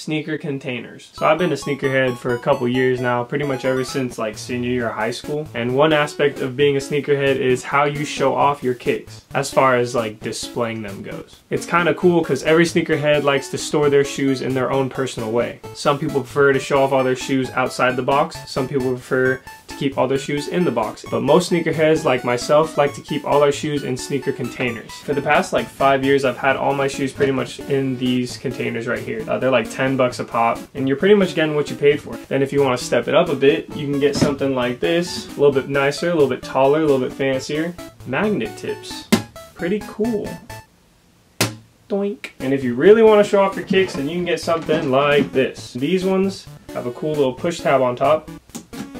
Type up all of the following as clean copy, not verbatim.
sneaker containers. So I've been a sneakerhead for a couple years now, pretty much ever since like senior year of high school. And one aspect of being a sneakerhead is how you show off your kicks as far as like displaying them goes. It's kind of cool because every sneakerhead likes to store their shoes in their own personal way. Some people prefer to show off all their shoes outside the box. Some people prefer to keep all their shoes in the box. But most sneakerheads like myself like to keep all their shoes in sneaker containers. For the past like 5 years, I've had all my shoes pretty much in these containers right here. They're like 10 bucks a pop, and you're pretty much getting what you paid for. Then if you want to step it up a bit, you can get something like this, a little bit nicer, a little bit taller, a little bit fancier. Magnet tips. Pretty cool. Doink. And if you really want to show off your kicks, then you can get something like this. These ones have a cool little push tab on top,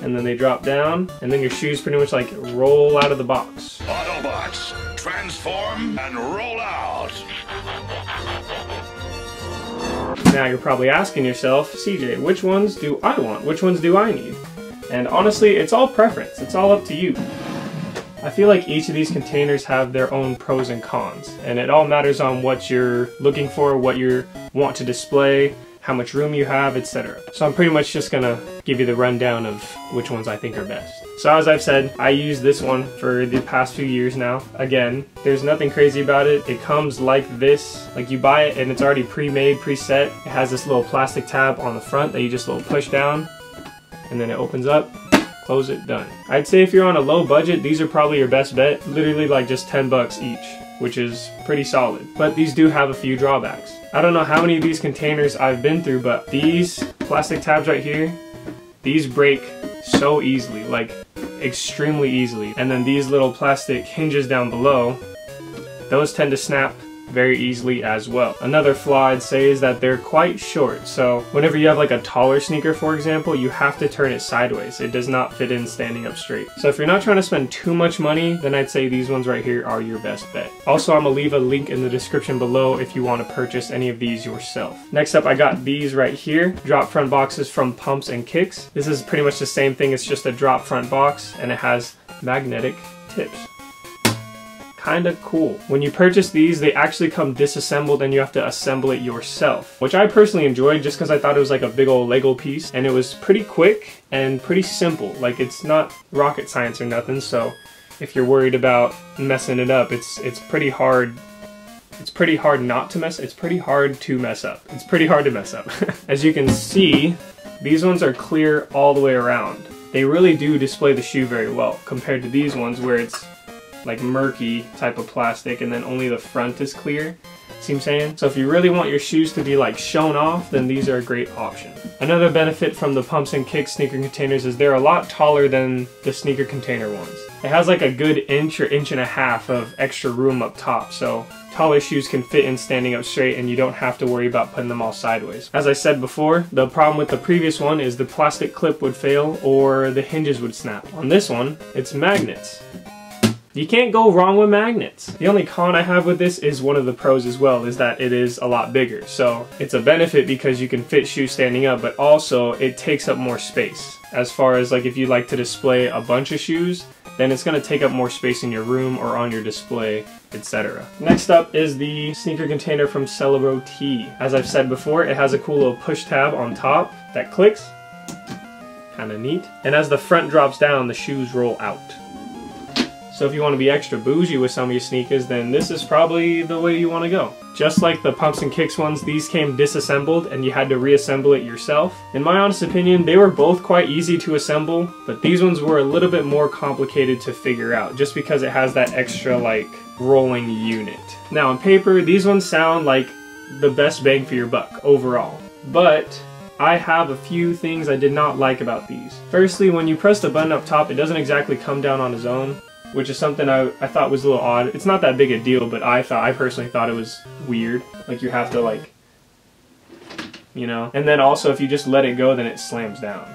and then they drop down, and then your shoes pretty much like roll out of the box. Autobots, transform and roll out. Now you're probably asking yourself, CJ, which ones do I want? Which ones do I need? And honestly, it's all preference. It's all up to you. I feel like each of these containers have their own pros and cons, and it all matters on what you're looking for, what you want to display, how much room you have, etc. So I'm pretty much just gonna give you the rundown of which ones I think are best. So as I've said, I use this one for the past few years now. Again, there's nothing crazy about it. It comes like this. Like you buy it and it's already pre-made, preset. It has this little plastic tab on the front that you just little push down, and then it opens up. Close it, done. I'd say if you're on a low budget, these are probably your best bet. Literally like just 10 bucks each, which is pretty solid. But these do have a few drawbacks. I don't know how many of these containers I've been through, but these plastic tabs right here, these break so easily, like extremely easily. And then these little plastic hinges down below, those tend to snap very easily as well. Another flaw I'd say is that they're quite short, so whenever you have like a taller sneaker, for example, you have to turn it sideways. It does not fit in standing up straight. So if you're not trying to spend too much money, then I'd say these ones right here are your best bet. Also, I'm gonna leave a link in the description below if you want to purchase any of these yourself. Next up, I got these right here, drop front boxes from Pumps and Kicks. This is pretty much the same thing, it's just a drop front box and it has magnetic tips. Kinda cool. When you purchase these, they actually come disassembled and you have to assemble it yourself, which I personally enjoyed just because I thought it was like a big old Lego piece, and it was pretty quick and pretty simple. Like it's not rocket science or nothing, so if you're worried about messing it up, it's pretty hard. It's pretty hard not to mess. It's pretty hard to mess up. It's pretty hard to mess up. As you can see, these ones are clear all the way around. They really do display the shoe very well compared to these ones where it's like murky type of plastic and then only the front is clear. See what I'm saying? So if you really want your shoes to be like shown off, then these are a great option. Another benefit from the Pumps and Kicks sneaker containers is they're a lot taller than the sneaker container ones. It has like a good inch or inch and a half of extra room up top, so taller shoes can fit in standing up straight and you don't have to worry about putting them all sideways. As I said before, the problem with the previous one is the plastic clip would fail or the hinges would snap. On this one, it's magnets. You can't go wrong with magnets. The only con I have with this is one of the pros as well, is that it is a lot bigger. So it's a benefit because you can fit shoes standing up, but also it takes up more space. As far as like if you like to display a bunch of shoes, then it's going to take up more space in your room or on your display, etc. Next up is the sneaker container from Celebro T. As I've said before, it has a cool little push tab on top that clicks. Kinda neat. And as the front drops down, the shoes roll out. So if you want to be extra bougie with some of your sneakers, then this is probably the way you want to go. Just like the Pumps and Kicks ones, these came disassembled and you had to reassemble it yourself. In my honest opinion, they were both quite easy to assemble, but these ones were a little bit more complicated to figure out just because it has that extra like rolling unit. Now on paper, these ones sound like the best bang for your buck overall, but I have a few things I did not like about these. Firstly, when you press the button up top, it doesn't exactly come down on its own, which is something I thought was a little odd. It's not that big a deal, but I personally thought it was weird. Like you have to like, you know. And then also if you just let it go, then it slams down.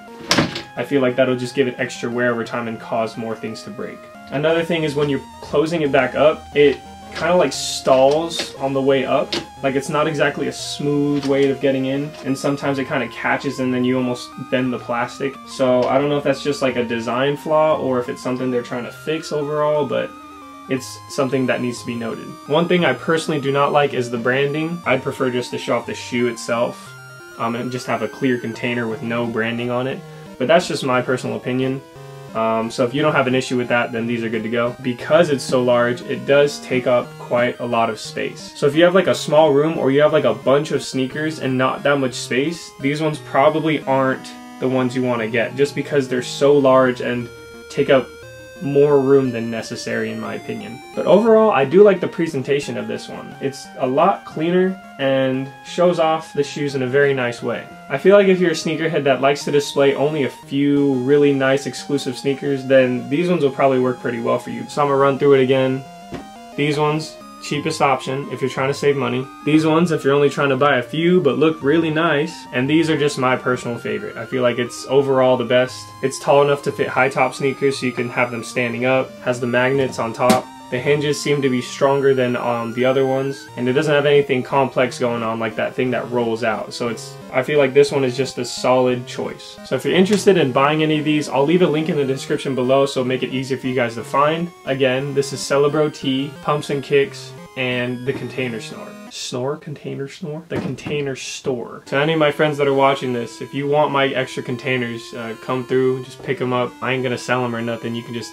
I feel like that'll just give it extra wear over time and cause more things to break. Another thing is when you're closing it back up, it kind of like stalls on the way up. Like it's not exactly a smooth way of getting in, and sometimes it kind of catches and then you almost bend the plastic. So I don't know if that's just like a design flaw or if it's something they're trying to fix overall, but it's something that needs to be noted. One thing I personally do not like is the branding. I'd prefer just to show off the shoe itself. and just have a clear container with no branding on it. But that's just my personal opinion. So if you don't have an issue with that, then these are good to go. Because it's so large, it does take up quite a lot of space. So if you have like a small room or you have like a bunch of sneakers and not that much space, these ones probably aren't the ones you want to get, just because they're so large and take up more room than necessary in my opinion. But overall, I do like the presentation of this one. It's a lot cleaner and shows off the shoes in a very nice way. I feel like if you're a sneakerhead that likes to display only a few really nice exclusive sneakers, then these ones will probably work pretty well for you. So I'm gonna run through it again. These ones, cheapest option if you're trying to save money. These ones if you're only trying to buy a few but look really nice. And these are just my personal favorite. I feel like it's overall the best. It's tall enough to fit high top sneakers so you can have them standing up. Has the magnets on top. The hinges seem to be stronger than the other ones, and it doesn't have anything complex going on like that thing that rolls out. So I feel like this one is just a solid choice. So if you're interested in buying any of these, I'll leave a link in the description below so make it easier for you guys to find. Again, this is Celebro T, Pumps and Kicks, and the Container Store. Container Store? The Container Store. To any of my friends that are watching this, if you want my extra containers, come through, just pick them up. I ain't gonna sell them or nothing, you can just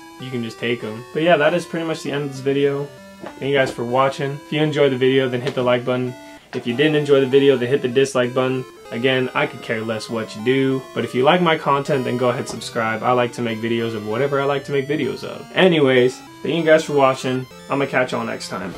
take them. But yeah, that is pretty much the end of this video. Thank you guys for watching. If you enjoyed the video, then hit the like button. If you didn't enjoy the video, then hit the dislike button. Again, I could care less what you do, but if you like my content, then go ahead and subscribe. I like to make videos of whatever I like to make videos of. Anyways, thank you guys for watching. I'm gonna catch y'all next time.